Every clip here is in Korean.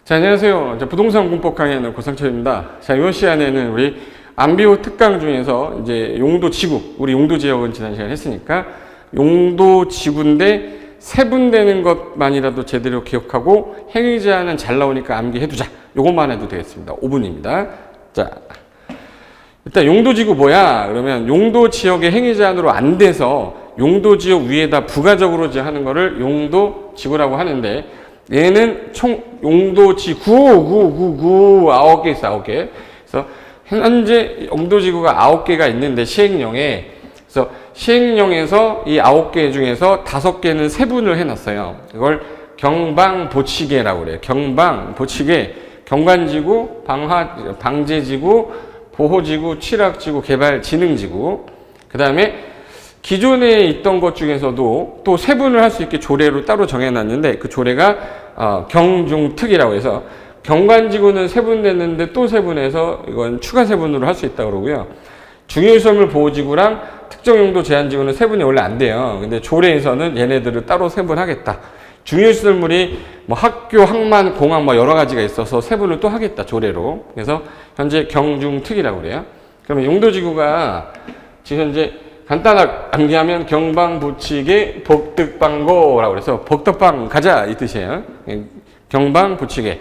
자, 안녕하세요. 부동산 공법 강의하는 고상철입니다. 자, 이번 시간에는 우리 안비호 특강 중에서 이제 용도 지구, 우리 용도 지역은 지난 시간에 했으니까 용도 지구인데 세분되는 것만이라도 제대로 기억하고 행위 제한은 잘 나오니까 암기해두자. 요것만 해도 되겠습니다. 5분입니다. 자, 일단 용도 지구 뭐야? 그러면 용도 지역의 행위 제한으로 안 돼서 용도 지역 위에다 부가적으로 하는 거를 용도 지구라고 하는데, 얘는 총 용도 지구 9개 있어. 9개. 그래서 현재 용도 지구가 9개가 있는데 시행령에, 그래서 시행령에서 이 9개 중에서 5개는 세분을 해놨어요. 이걸 경방보치계라고 그래요. 경방보치계, 경관지구, 방제지구, 보호지구, 취락지구, 개발진흥지구. 그 다음에 기존에 있던 것 중에서도 또 세분을 할 수 있게 조례로 따로 정해놨는데, 그 조례가 경중특이라고 해서 경관지구는 세분됐는데 또 세분해서 이건 추가 세분으로 할 수 있다고 그러고요. 중요시설물 보호지구랑 특정용도 제한지구는 세분이 원래 안 돼요. 근데 조례에서는 얘네들을 따로 세분하겠다. 중요시설물이 뭐 학교, 항만, 공항 뭐 여러 가지가 있어서 세분을 또 하겠다, 조례로. 그래서 현재 경중특이라고 그래요. 그러면 용도지구가 지금 현재 간단하게 암기하면 경방보치계 복덕방고라고 그래서 복덕방 가자 이 뜻이에요. 경방보치계,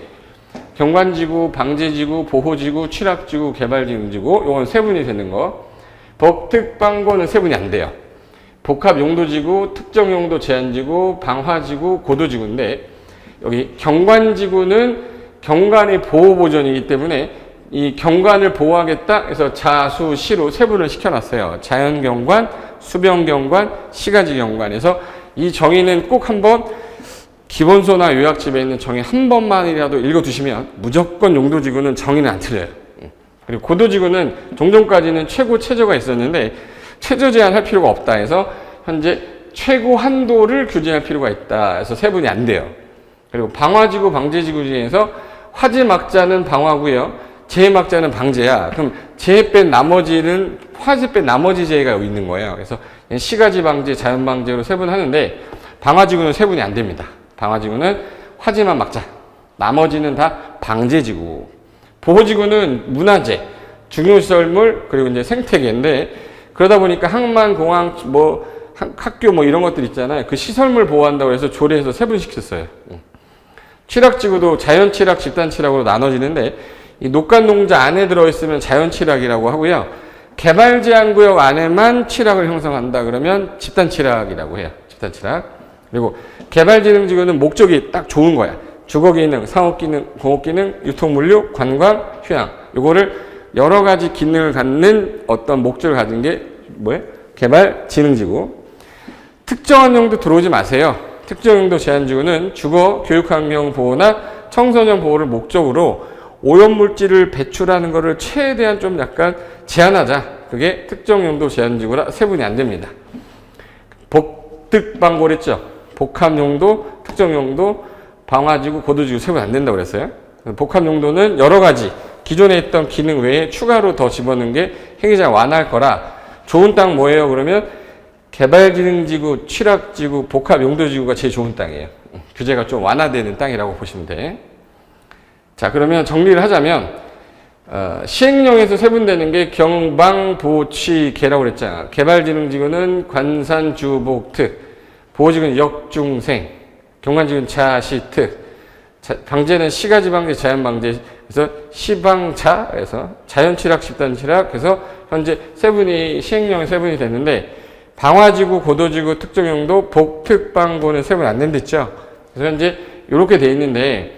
경관지구, 방제지구, 보호지구, 취락지구, 개발진흥지구, 요건 세분이 되는 거. 복특방고는 세분이 안 돼요. 복합용도지구, 특정용도 제한지구, 방화지구, 고도지구인데, 여기 경관지구는 경관의 보호보전이기 때문에 이 경관을 보호하겠다 해서 자수, 시로 세분을 시켜놨어요. 자연경관, 수변경관, 시가지경관에서 이 정의는 꼭 한번 기본서나 요약집에 있는 정의 한 번만이라도 읽어두시면 무조건 용도지구는 정의는 안 틀려요. 그리고 고도지구는 종전까지는 최고 최저가 있었는데 최저 제한할 필요가 없다 해서 현재 최고 한도를 규제할 필요가 있다 해서 세분이 안 돼요. 그리고 방화지구, 방제지구 중에서 화재막자는 방화고요. 재해막자는 방제야. 그럼 재해 뺀 나머지는 화재 뺀 나머지 재해가 여기 있는 거예요. 그래서 시가지 방제, 자연 방제로 세분하는데 방화지구는 세분이 안 됩니다. 방화지구는 화재만 막자. 나머지는 다 방제지구. 보호지구는 문화재, 중요시설물, 그리고 이제 생태계인데, 그러다 보니까 항만, 공항, 학교 이런 것들 있잖아요. 그 시설물 보호한다고 해서 조례해서 세분시켰어요. 취락지구도 자연취락, 집단취락으로 나눠지는데, 이 녹간농자 안에 들어있으면 자연취락이라고 하고요. 개발제한구역 안에만 취락을 형성한다 그러면 집단취락이라고 해요. 집단취락. 그리고 개발진흥지구는 목적이 딱 좋은 거야. 주거기능, 상업기능, 공업기능, 유통물류, 관광, 휴양. 요거를 여러 가지 기능을 갖는 어떤 목적을 가진 게 뭐예요? 개발진흥지구. 특정한 용도 들어오지 마세요. 특정용도 제한지구는 주거, 교육환경 보호나 청소년 보호를 목적으로 오염물질을 배출하는 것을 최대한 좀 약간 제한하자. 그게 특정용도 제한지구라 세분이 안 됩니다. 복특방고 했죠. 복합용도, 특정용도, 방화지구, 고도지구 세분 안 된다고 그랬어요. 복합용도는 여러 가지 기존에 있던 기능 외에 추가로 더 집어넣은 게 행위자 완화할 거라. 좋은 땅 뭐예요? 그러면 개발진흥지구, 취락지구, 복합용도지구가 제일 좋은 땅이에요. 규제가 좀 완화되는 땅이라고 보시면 돼. 자, 그러면 정리를 하자면 시행령에서 세분되는 게 경방보치계라고 그랬잖아. 개발진흥지구는 관산주복특, 보호지구는 역중생, 경관지구는 자시특, 방제는 시가지방제, 자연방제, 그래서 시방자, 그래서 자연취락, 집단취락, 그래서 현재 세분이 시행령에 세분이 됐는데, 방화지구, 고도지구, 특정용도, 복특방고는 세분 안 된댔죠. 그래서 현재 이렇게 돼 있는데,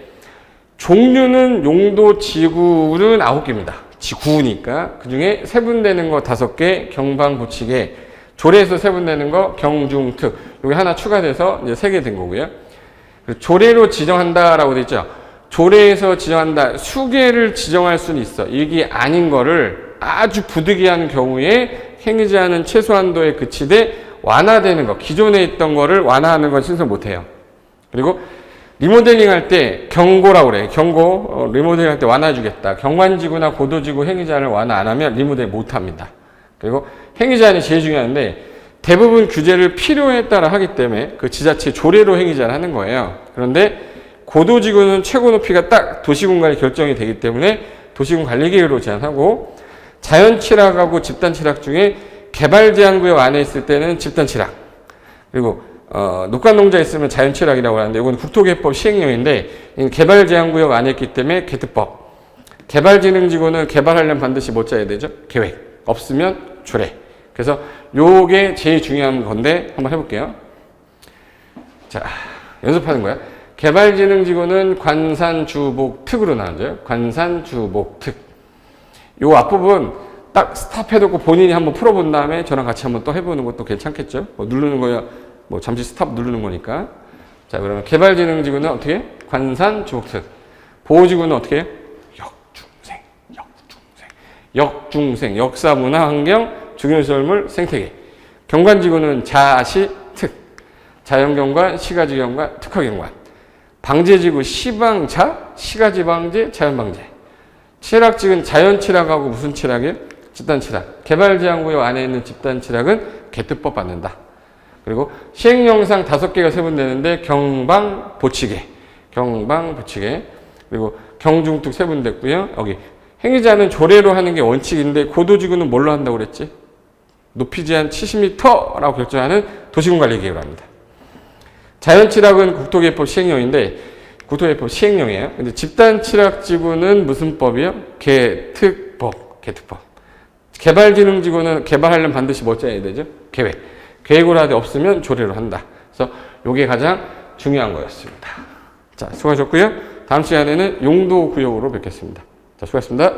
종류는 용도 지구는 9개입니다. 지구니까. 그 중에 세분되는 거 5개, 경방보치계, 조례에서 세분되는 거 경중특. 여기 하나 추가돼서 이제 3개 된 거고요. 조례로 지정한다라고 돼 있죠. 조례에서 지정한다. 수개를 지정할 수는 있어. 이게 아닌 거를 아주 부득이한 경우에 행위 제한은 최소한도에 그치되 완화되는 거. 기존에 있던 거를 완화하는 건 신설 못 해요. 그리고 리모델링 할 때 경고라고 그래. 경고, 리모델링 할 때 완화해주겠다. 경관지구나 고도지구 행위 제한을 완화 안 하면 리모델링 못 합니다. 그리고 행위 제한이 제일 중요한데 대부분 규제를 필요에 따라 하기 때문에 그 지자체 조례로 행위 제한을 하는 거예요. 그런데 고도지구는 최고 높이가 딱 도시군간에 결정이 되기 때문에 도시군 관리계획으로 제한하고, 자연취락하고 집단취락 중에 개발제한구역 안에 있을 때는 집단취락, 그리고 녹간농자 있으면 자연취락이라고 하는데 이건 국토개법 시행령인데 개발제한구역 안에 있기 때문에 개특법. 개발진흥지구는 개발하려면 반드시 뭐 짜야 되죠? 계획. 없으면 조례. 그래서 요게 제일 중요한 건데 한번 해볼게요. 자, 연습하는 거야. 개발진흥지구는 관산주복특으로 나눠져요. 관산주복특. 요 앞부분 딱 스탑해놓고 본인이 한번 풀어본 다음에 저랑 같이 한번 또 해보는 것도 괜찮겠죠? 뭐 누르는 거야, 뭐 잠시 스탑 누르는 거니까. 자, 그러면 개발진흥지구는 어떻게 해? 관산주복특. 보호지구는 어떻게 해요? 역중생, 역사, 문화, 환경, 중요시설물, 생태계. 경관지구는 자시특, 자연경관, 시가지경관, 특화경관. 방제지구 시방자, 시가지방제, 자연방제. 취락지구는 자연취락하고 무슨 취락이에요? 집단취락. 개발제한구역 안에 있는 집단취락은 개특법 받는다. 그리고 시행령상 5개가 세분되는데 경방보치계, 경방보치계, 그리고 경중특 세분됐고요. 여기 행위자는 조례로 하는 게 원칙인데 고도지구는 뭘로 한다고 그랬지? 높이 제한 70m라고 결정하는 도시군관리계획을 합니다. 자연취락은 국토개법 시행령인데 국토개법 시행령이에요. 근데 집단취락지구는 무슨 법이요? 개특법. 개특법. 개발진흥지구는 개발하려면 반드시 뭐 짜야 되죠? 계획. 계획으로 하되 없으면 조례로 한다. 그래서 이게 가장 중요한 거였습니다. 자, 수고하셨고요. 다음 시간에는 용도구역으로 뵙겠습니다. 자, 수고하셨습니다.